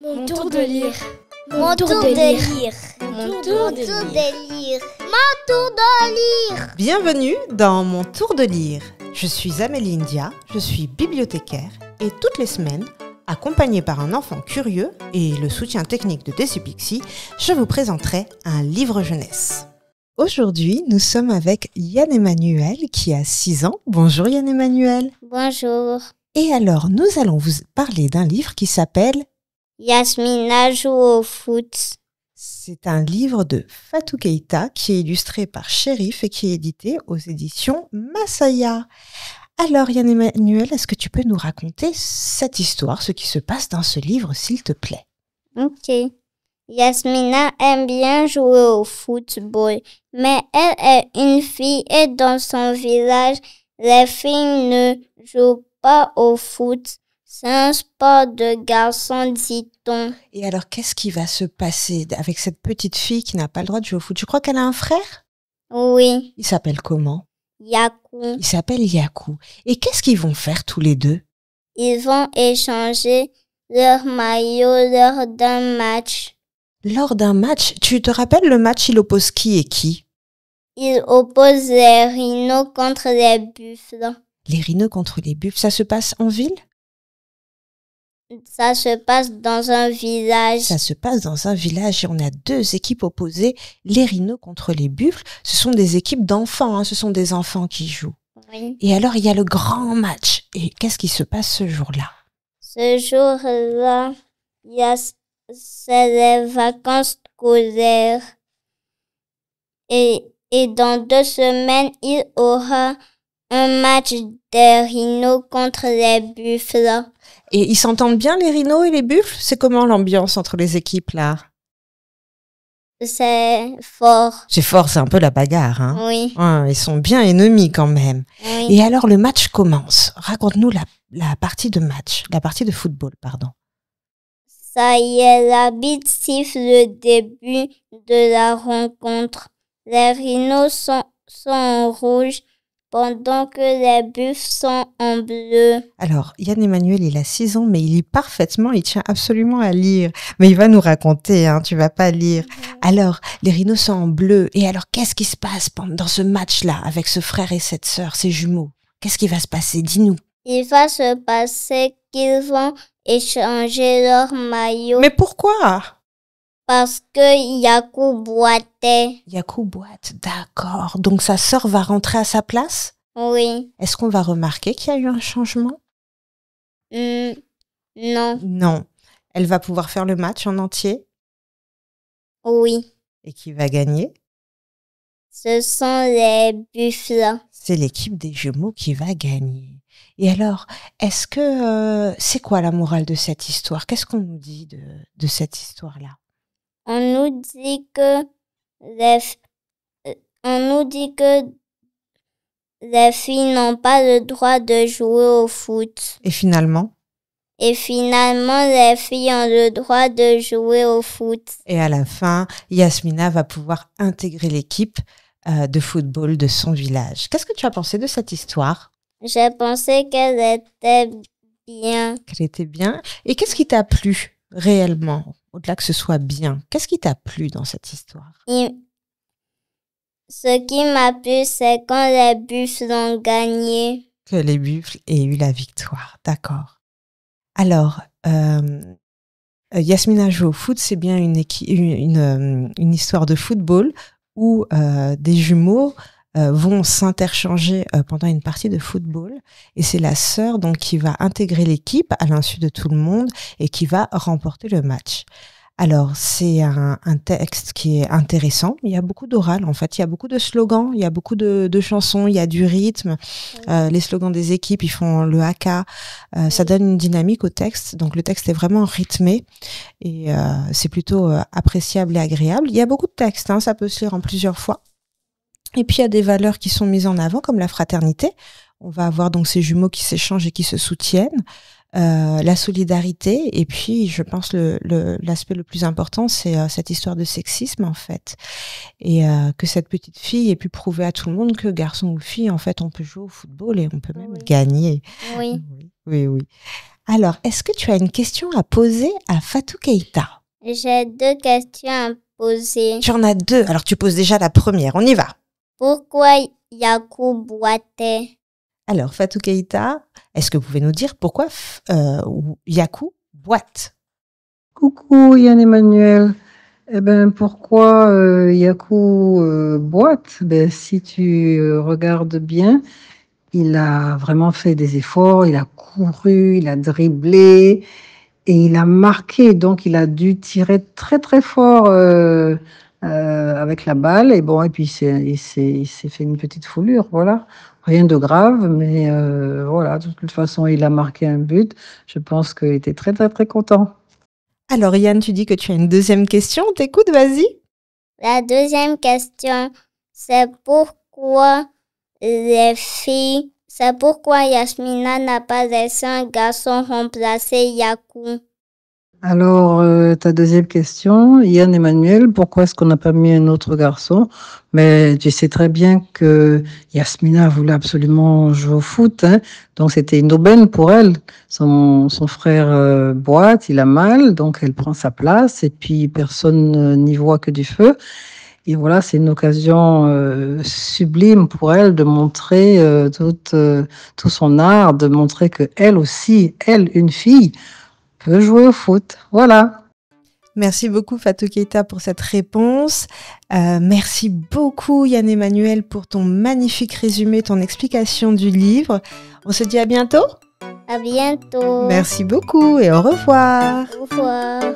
Mon tour de lire. Mon tour de lire. Mon tour de lire. Mon tour de lire. Bienvenue dans Mon tour de lire. Je suis Amélie India, je suis bibliothécaire et toutes les semaines, accompagnée par un enfant curieux et le soutien technique de Decipixi, je vous présenterai un livre jeunesse. Aujourd'hui, nous sommes avec Yann Emmanuel qui a 6 ans. Bonjour Yann Emmanuel. Bonjour. Et alors, nous allons vous parler d'un livre qui s'appelle Yasmina joue au foot. C'est un livre de Fatou Keïta qui est illustré par Chérif et qui est édité aux éditions Masaya. Alors Yann Emmanuel, est-ce que tu peux nous raconter cette histoire, ce qui se passe dans ce livre, s'il te plaît? Ok. Yasmina aime bien jouer au football, mais elle est une fille et dans son village, les filles ne jouent pas au foot. C'est un sport de garçon, dit-on. Et alors, qu'est-ce qui va se passer avec cette petite fille qui n'a pas le droit de jouer au foot? Je crois qu'elle a un frère? Oui, Il s'appelle comment? Yakou. Il s'appelle Yakou. Et qu'est-ce qu'ils vont faire tous les deux? Ils vont échanger leur maillot lors d'un match. Lors d'un match, tu te rappelles le match, il oppose qui et qui? Ils opposent les rhinos contre les buffles. Les rhinos contre les buffles, ça se passe en ville? Ça se passe dans un village. Ça se passe dans un village et on a 2 équipes opposées, les rhinos contre les buffles. Ce sont des équipes d'enfants, ce sont des enfants qui jouent. Oui. Et alors, il y a le grand match. Et qu'est-ce qui se passe ce jour-là? Ce jour-là, c'est les vacances scolaires. Et dans 2 semaines, il y aura un match des rhinos contre les buffles. Et ils s'entendent bien, les rhinos et les buffles? C'est comment l'ambiance entre les équipes, là? C'est fort. C'est fort, c'est un peu la bagarre, hein? Oui. Ouais, ils sont bien ennemis quand même. Oui. Et alors, le match commence. Raconte-nous la partie de match, la partie de football, pardon. Ça y est, l'arbitre siffle le début de la rencontre. Les rhinos sont en rouge pendant que les buffles sont en bleu. Alors, Yann Emmanuel, il a 6 ans, mais il lit parfaitement, il tient absolument à lire. Mais il va nous raconter, hein, tu vas pas lire. Alors, les rhinos sont en bleu. Et alors, qu'est-ce qui se passe dans ce match-là, avec ce frère et cette sœur, ces jumeaux? Qu'est-ce qui va se passer? Dis-nous. Il va se passer qu'ils vont échanger leur maillot Mais pourquoi? parce que Yakou boitait. Yakou boite, d'accord. Donc, sa sœur va rentrer à sa place? Oui. Est-ce qu'on va remarquer qu'il y a eu un changement? Non. Non. Elle va pouvoir faire le match en entier? Oui. Et qui va gagner? Ce sont les buffles. C'est l'équipe des jumeaux qui va gagner. Et alors, est-ce que c'est quoi la morale de cette histoire? Qu'est-ce qu'on nous dit de cette histoire-là? On nous dit que les filles n'ont pas le droit de jouer au foot. Et finalement? Et finalement, les filles ont le droit de jouer au foot. Et à la fin, Yasmina va pouvoir intégrer l'équipe de football de son village. Qu'est-ce que tu as pensé de cette histoire? J'ai pensé qu'elle était bien. Qu'elle était bien. Et qu'est-ce qui t'a plu réellement, au-delà que ce soit bien? Qu'est-ce qui t'a plu dans cette histoire? Ce qui m'a plu, c'est quand les buffles ont gagné. Que les buffles aient eu la victoire, d'accord. Alors, Yasmina joue au foot, c'est bien une histoire de football où des jumeaux vont s'interchanger pendant une partie de football et c'est la sœur donc qui va intégrer l'équipe à l'insu de tout le monde et qui va remporter le match. Alors, c'est un texte qui est intéressant. Il y a beaucoup d'oral, en fait. Il y a beaucoup de slogans, il y a beaucoup de chansons, il y a du rythme. Les slogans des équipes, ils font le haka. Ça donne une dynamique au texte. Donc, le texte est vraiment rythmé et c'est plutôt appréciable et agréable. Il y a beaucoup de textes, hein, ça peut se lire en plusieurs fois. Et puis, il y a des valeurs qui sont mises en avant, comme la fraternité. On va avoir donc ces jumeaux qui s'échangent et qui se soutiennent. La solidarité et puis je pense l'aspect le plus important c'est cette histoire de sexisme en fait et que cette petite fille ait pu prouver à tout le monde que garçon ou fille en fait on peut jouer au football et on peut même gagner. Oui. Oui. Alors, est-ce que tu as une question à poser à Fatou Keita? J'ai 2 questions à poser. Tu en as 2, alors tu poses déjà la première, on y va. Pourquoi Yakou boitait? Alors, Fatou Keita, est-ce que vous pouvez nous dire pourquoi Yakou boite? Coucou Yann Emmanuel. Eh ben pourquoi Yakou boite? Ben si tu regardes bien, il a vraiment fait des efforts, il a couru, il a dribblé et il a marqué. Donc il a dû tirer très très fort avec la balle et bon et puis il s'est fait une petite foulure, voilà. Rien de grave, mais voilà, de toute façon il a marqué un but. Je pense qu'il était très très très content. Alors Yann, tu dis que tu as une deuxième question, on t'écoute, vas-y. La deuxième question, c'est pourquoi Yasmina n'a pas laissé un garçon remplacer Yakou? Alors, ta deuxième question, Yann Emmanuel, pourquoi est-ce qu'on n'a pas mis un autre garçon? Mais tu sais très bien que Yasmina voulait absolument jouer au foot, hein, donc c'était une aubaine pour elle. Son frère boite, il a mal, donc elle prend sa place et puis personne n'y voit que du feu. Et voilà, c'est une occasion sublime pour elle de montrer tout son art, de montrer que elle aussi, elle, une fille, peut jouer au foot. Voilà. Merci beaucoup Fatou Keita pour cette réponse. Merci beaucoup Yann Emmanuel pour ton magnifique résumé, ton explication du livre. On se dit à bientôt. À bientôt. Merci beaucoup et au revoir. Au revoir.